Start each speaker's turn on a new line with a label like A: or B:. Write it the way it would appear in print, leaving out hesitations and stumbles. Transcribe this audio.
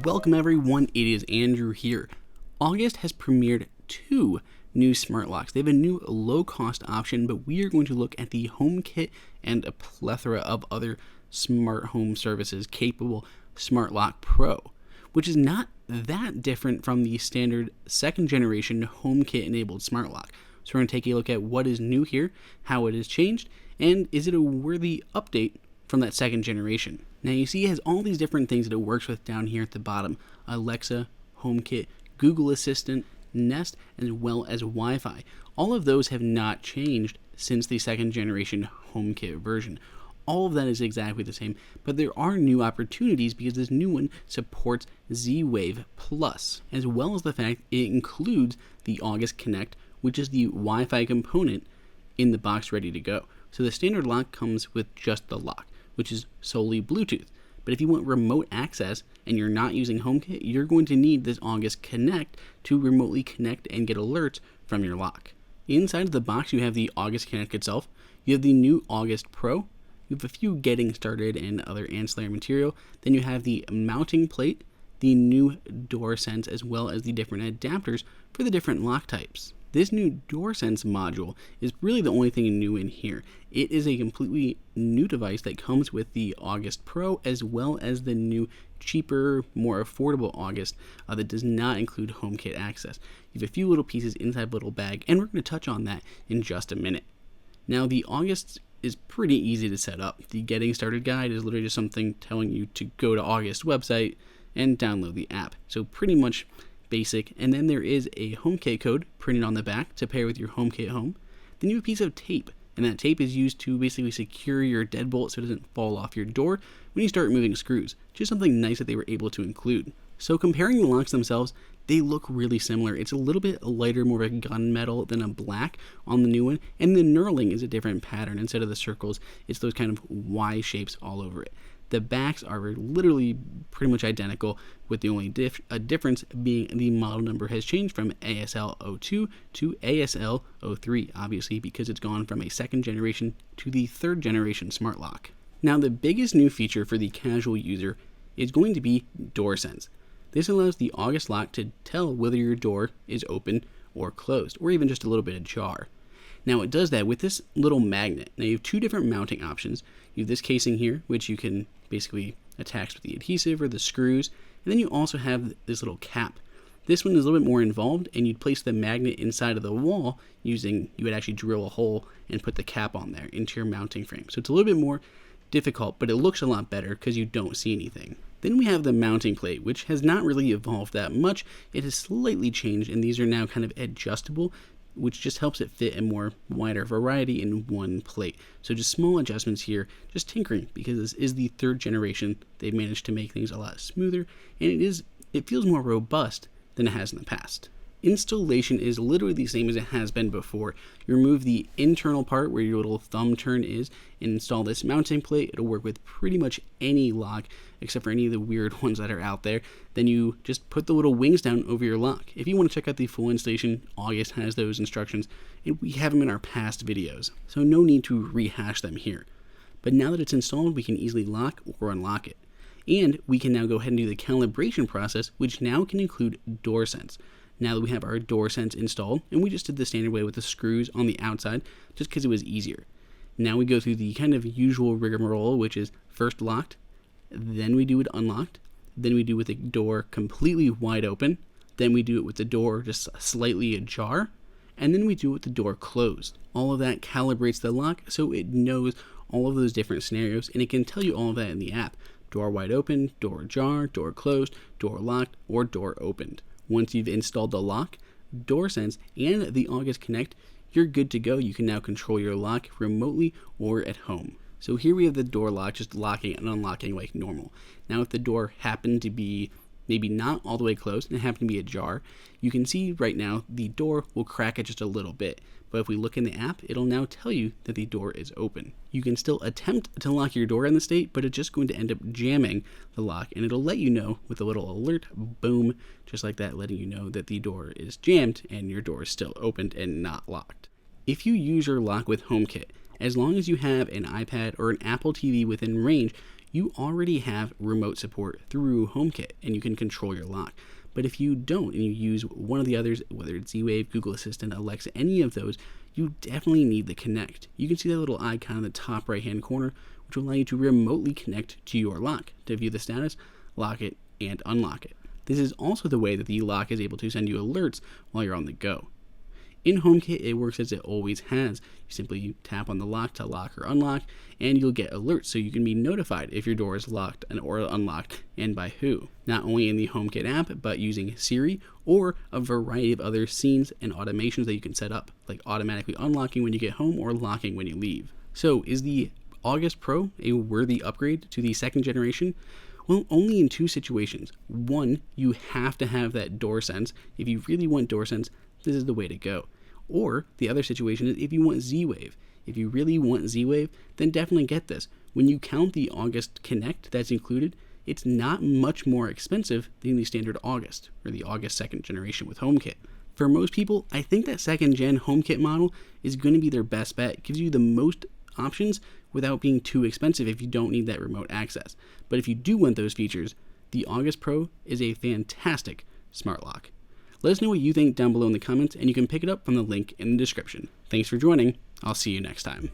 A: Welcome everyone, it is Andrew here. August has premiered 2 new smart locks. They have a new low-cost option, but we are going to look at the HomeKit and a plethora of other smart home services capable Smart Lock Pro, which is not that different from the standard second generation HomeKit-enabled smart lock. So we're going to take a look at what is new here, how it has changed, and is it a worthy update from that second generation. Now you see it has all these different things that it works with down here at the bottom: Alexa, HomeKit, Google Assistant, Nest, as well as Wi-Fi. All of those have not changed since the second generation HomeKit version. All of that is exactly the same, but there are new opportunities because this new one supports Z-Wave Plus, as well as the fact it includes the August Connect, which is the Wi-Fi component in the box ready to go. So the standard lock comes with just the lock, which is solely Bluetooth. But if you want remote access and you're not using HomeKit, you're going to need this August Connect to remotely connect and get alerts from your lock. Inside of the box, you have the August Connect itself. You have the new August Pro. You have a few getting started and other ancillary material. Then you have the mounting plate, the new DoorSense, as well as the different adapters for the different lock types. This new DoorSense module is really the only thing new in here. It is a completely new device that comes with the August Pro, as well as the new, cheaper, more affordable August that does not include HomeKit access. You have a few little pieces inside the little bag, and we're going to touch on that in just a minute. Now, the August is pretty easy to set up. The Getting Started guide is literally just something telling you to go to August website and download the app. So pretty much basic. And then there is a HomeKit code printed on the back to pair with your HomeKit Home. Then you have a piece of tape, and that tape is used to basically secure your deadbolt so it doesn't fall off your door when you start moving screws. Just something nice that they were able to include. So comparing the locks themselves, they look really similar. It's a little bit lighter, more of a gunmetal than a black on the new one, and the knurling is a different pattern. Instead of the circles, it's those kind of Y shapes all over it. The backs are literally pretty much identical, with the only difference being the model number has changed from ASL02 to ASL03, obviously because it's gone from a second generation to the third generation smart lock. Now, the biggest new feature for the casual user is going to be DoorSense. This allows the August lock to tell whether your door is open or closed, or even just a little bit ajar. Now, it does that with this little magnet. Now, you have 2 different mounting options. You have this casing here, which you can basically attach with the adhesive or the screws, and then you also have this little cap. This one is a little bit more involved, and you'd place the magnet inside of the wall you would actually drill a hole and put the cap on there into your mounting frame. So it's a little bit more difficult, but it looks a lot better because you don't see anything. Then we have the mounting plate, which has not really evolved that much. It has slightly changed, and these are now kind of adjustable, which just helps it fit a more wider variety in one plate. So just small adjustments here, just tinkering, because this is the third generation. They've managed to make things a lot smoother, and it feels more robust than it has in the past. Installation is literally the same as it has been before. You remove the internal part where your little thumb turn is and install this mounting plate. It'll work with pretty much any lock except for any of the weird ones that are out there. Then you just put the little wings down over your lock. If you want to check out the full installation, August has those instructions, and we have them in our past videos, so no need to rehash them here. But now that it's installed, we can easily lock or unlock it. And we can now go ahead and do the calibration process, which now can include DoorSense. Now that we have our DoorSense installed, and we just did the standard way with the screws on the outside, just because it was easier. Now we go through the kind of usual rigmarole, which is first locked, then we do it unlocked, then we do it with the door completely wide open, then we do it with the door just slightly ajar, and then we do it with the door closed. All of that calibrates the lock so it knows all of those different scenarios, and it can tell you all of that in the app. Door wide open, door ajar, door closed, door locked, or door opened. Once you've installed the lock, DoorSense, and the August Connect, you're good to go. You can now control your lock remotely or at home. So here we have the door lock just locking and unlocking like normal. Now if the door happened to be maybe not all the way closed and it happened to be ajar, you can see right now the door will crack it just a little bit. But if we look in the app, it'll now tell you that the door is open. You can still attempt to lock your door in the state, but it's just going to end up jamming the lock, and it'll let you know with a little alert, boom, just like that, letting you know that the door is jammed and your door is still opened and not locked. If you use your lock with HomeKit, as long as you have an iPad or an Apple TV within range, you already have remote support through HomeKit and you can control your lock. But if you don't and you use one of the others, whether it's Z-Wave, Google Assistant, Alexa, any of those, you definitely need the Connect. You can see that little icon in the top right hand corner, which will allow you to remotely connect to your lock to view the status, lock it, and unlock it. This is also the way that the lock is able to send you alerts while you're on the go. In HomeKit, it works as it always has. You simply tap on the lock to lock or unlock, and you'll get alerts so you can be notified if your door is locked or unlocked and by who. Not only in the HomeKit app, but using Siri or a variety of other scenes and automations that you can set up, like automatically unlocking when you get home or locking when you leave. So, is the August Pro a worthy upgrade to the second generation? Well, only in two situations. One, you have to have that DoorSense. If you really want DoorSense, this is the way to go. Or the other situation is if you want Z-Wave. If you really want Z-Wave, then definitely get this. When you count the August Connect that's included, it's not much more expensive than the standard August, or the August second generation with HomeKit. For most people, I think that second gen HomeKit model is going to be their best bet. It gives you the most options without being too expensive if you don't need that remote access. But if you do want those features, the August Pro is a fantastic smart lock. Let us know what you think down below in the comments, and you can pick it up from the link in the description. Thanks for joining. I'll see you next time.